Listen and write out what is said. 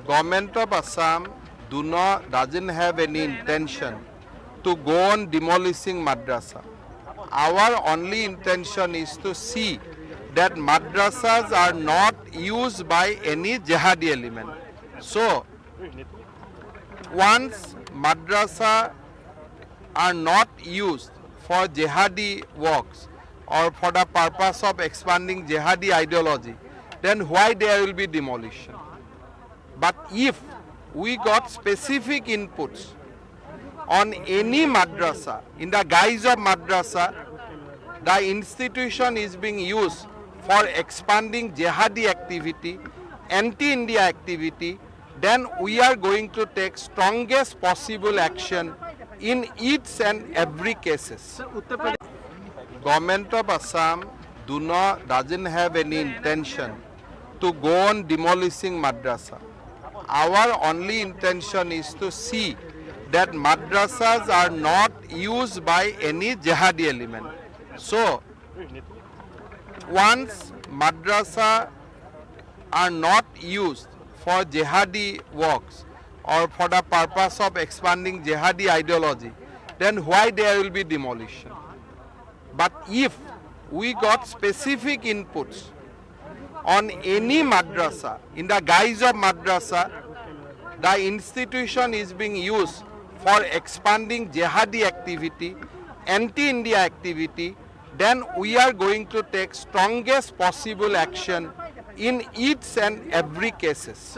Government of Assam doesn't have any intention to go on demolishing madrasa. Our only intention is to see that madrasas are not used by any jihadi element. So, once madrasa are not used for jihadi works or for the purpose of expanding jihadi ideology, then why there will be demolition? But if we got specific inputs on any madrasa, in the guise of madrasa, the institution is being used for expanding jihadi activity, anti-India activity, then we are going to take strongest possible action in each and every cases. Government of Assam doesn't have any intention to go on demolishing madrasa. Our only intention is to see that madrasas are not used by any jihadi element. So, once madrasa are not used for jihadi works or for the purpose of expanding jihadi ideology, then why there will be demolition? But if we got specific inputs on any madrasa, in the guise of madrasa, the institution is being used for expanding jihadi activity, anti-India activity, then we are going to take strongest possible action in each and every cases.